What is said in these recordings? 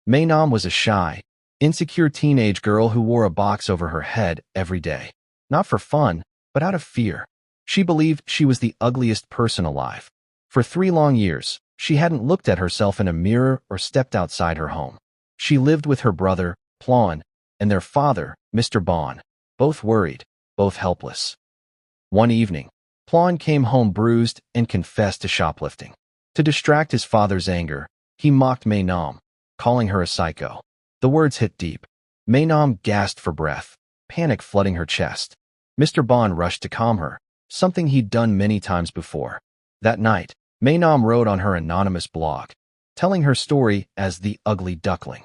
Mae Nam was a shy, insecure teenage girl who wore a box over her head every day. Not for fun, but out of fear. She believed she was the ugliest person alive. For 3 long years, she hadn't looked at herself in a mirror or stepped outside her home. She lived with her brother, Plon, and their father, Mr. Bon, both worried, both helpless. One evening, Plon came home bruised and confessed to shoplifting. To distract his father's anger, he mocked Mae Nam, calling her a psycho. The words hit deep. Mae Nam gasped for breath, panic flooding her chest. Mr. Bon rushed to calm her, something he'd done many times before. That night, Mae Nam wrote on her anonymous blog, telling her story as the ugly duckling.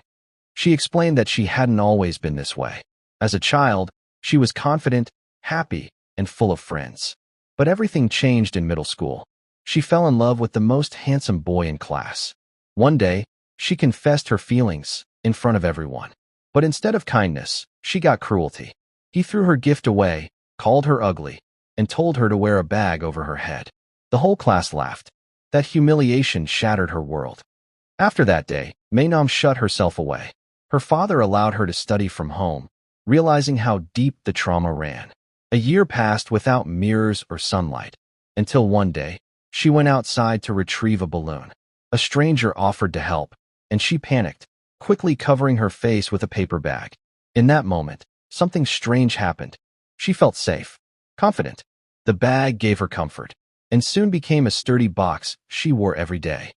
She explained that she hadn't always been this way. As a child, she was confident, happy, and full of friends. But everything changed in middle school. She fell in love with the most handsome boy in class. One day, she confessed her feelings in front of everyone. But instead of kindness, she got cruelty. He threw her gift away, called her ugly, and told her to wear a bag over her head. The whole class laughed. That humiliation shattered her world. After that day, Mae Nam shut herself away. Her father allowed her to study from home, realizing how deep the trauma ran. A year passed without mirrors or sunlight, until one day, she went outside to retrieve a balloon. A stranger offered to help, and she panicked, quickly covering her face with a paper bag. In that moment, something strange happened. She felt safe, confident. The bag gave her comfort, and soon became a sturdy box she wore every day.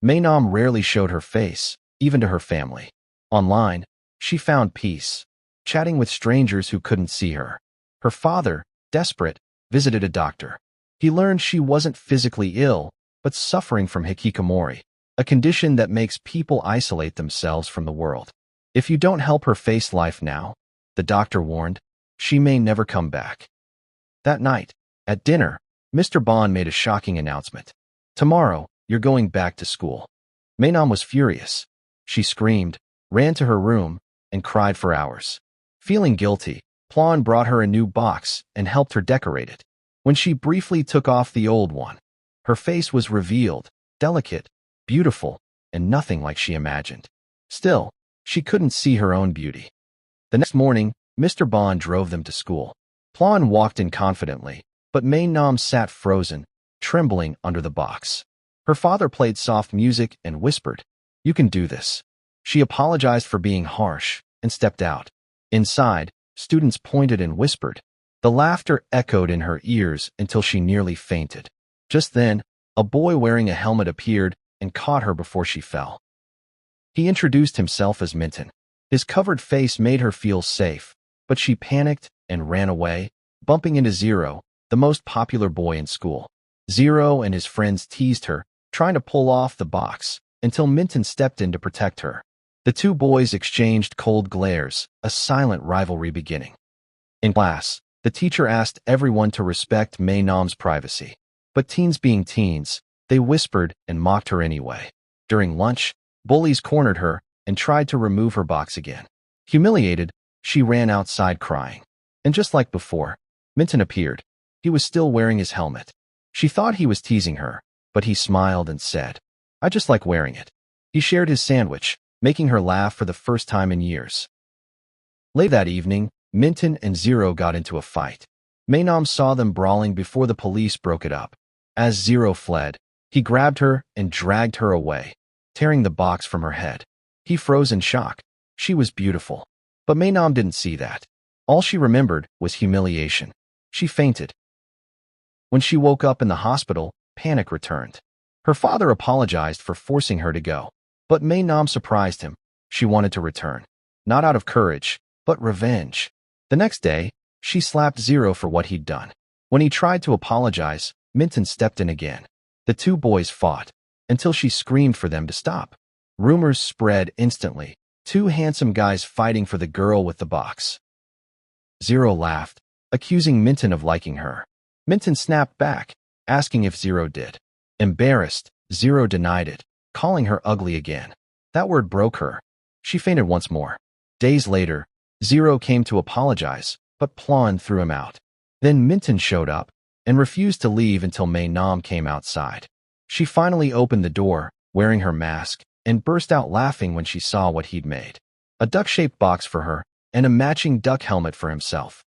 Mae Nam rarely showed her face, even to her family. Online, she found peace, chatting with strangers who couldn't see her. Her father, desperate, visited a doctor. He learned she wasn't physically ill, but suffering from hikikomori, a condition that makes people isolate themselves from the world. If you don't help her face life now, the doctor warned, she may never come back. That night, at dinner, Mr. Bon made a shocking announcement. Tomorrow, you're going back to school. Mae Nam was furious. She screamed, ran to her room, and cried for hours. Feeling guilty, Plon brought her a new box and helped her decorate it. When she briefly took off the old one, her face was revealed, delicate, beautiful, and nothing like she imagined. Still, she couldn't see her own beauty. The next morning, Mr. Bon drove them to school. Plon walked in confidently, but Mae Nam sat frozen, trembling under the box. Her father played soft music and whispered, "You can do this." She apologized for being harsh and stepped out. Inside, students pointed and whispered. The laughter echoed in her ears until she nearly fainted. Just then, a boy wearing a helmet appeared and caught her before she fell. He introduced himself as Minton. His covered face made her feel safe, but she panicked and ran away, bumping into Zero, the most popular boy in school. Zero and his friends teased her, trying to pull off the box, until Minton stepped in to protect her. The two boys exchanged cold glares, a silent rivalry beginning. In class, the teacher asked everyone to respect Mae Nam's privacy. But teens being teens, they whispered and mocked her anyway. During lunch, bullies cornered her and tried to remove her box again. Humiliated, she ran outside crying. And just like before, Minton appeared. He was still wearing his helmet. She thought he was teasing her, but he smiled and said, "I just like wearing it." He shared his sandwich, making her laugh for the first time in years. Late that evening, Minton and Zero got into a fight. Mae Nam saw them brawling before the police broke it up. As Zero fled, he grabbed her and dragged her away, tearing the box from her head. He froze in shock. She was beautiful. But Mae Nam didn't see that. All she remembered was humiliation. She fainted. When she woke up in the hospital, panic returned. Her father apologized for forcing her to go. But Mae Nam surprised him. She wanted to return. Not out of courage, but revenge. The next day, she slapped Zero for what he'd done. When he tried to apologize, Minton stepped in again. The two boys fought, until she screamed for them to stop. Rumors spread instantly. Two handsome guys fighting for the girl with the box. Zero laughed, accusing Minton of liking her. Minton snapped back, asking if Zero did. Embarrassed, Zero denied it, calling her ugly again. That word broke her. She fainted once more. Days later, Zero came to apologize, but Plon threw him out. Then Minton showed up and refused to leave until Mae Nam came outside. She finally opened the door, wearing her mask, and burst out laughing when she saw what he'd made. A duck-shaped box for her, and a matching duck helmet for himself.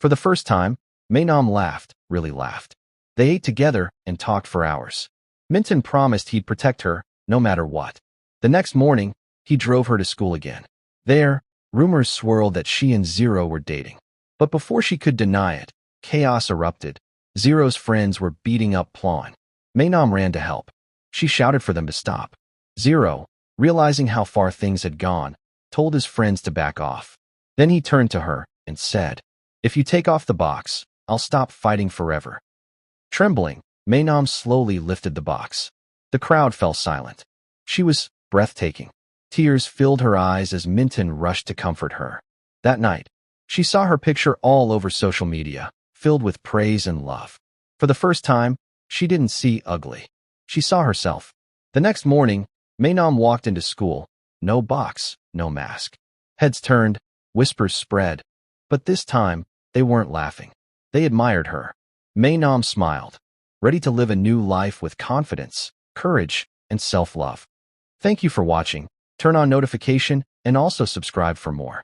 For the first time, Mae Nam laughed, really laughed. They ate together and talked for hours. Minton promised he'd protect her, no matter what. The next morning, he drove her to school again. There, rumors swirled that she and Zero were dating. But before she could deny it, chaos erupted. Zero's friends were beating up Plawn. Mae Nam ran to help. She shouted for them to stop. Zero, realizing how far things had gone, told his friends to back off. Then he turned to her and said, "If you take off the box, I'll stop fighting forever." Trembling, Mae Nam slowly lifted the box. The crowd fell silent. She was breathtaking. Tears filled her eyes as Minton rushed to comfort her. That night, she saw her picture all over social media, filled with praise and love. For the first time, she didn't see ugly. She saw herself. The next morning, Mae Nam walked into school. No box, no mask. Heads turned, whispers spread. But this time, they weren't laughing. They admired her. Mae Nam smiled, ready to live a new life with confidence, courage, and self-love. Thank you for watching. Turn on notification and also subscribe for more.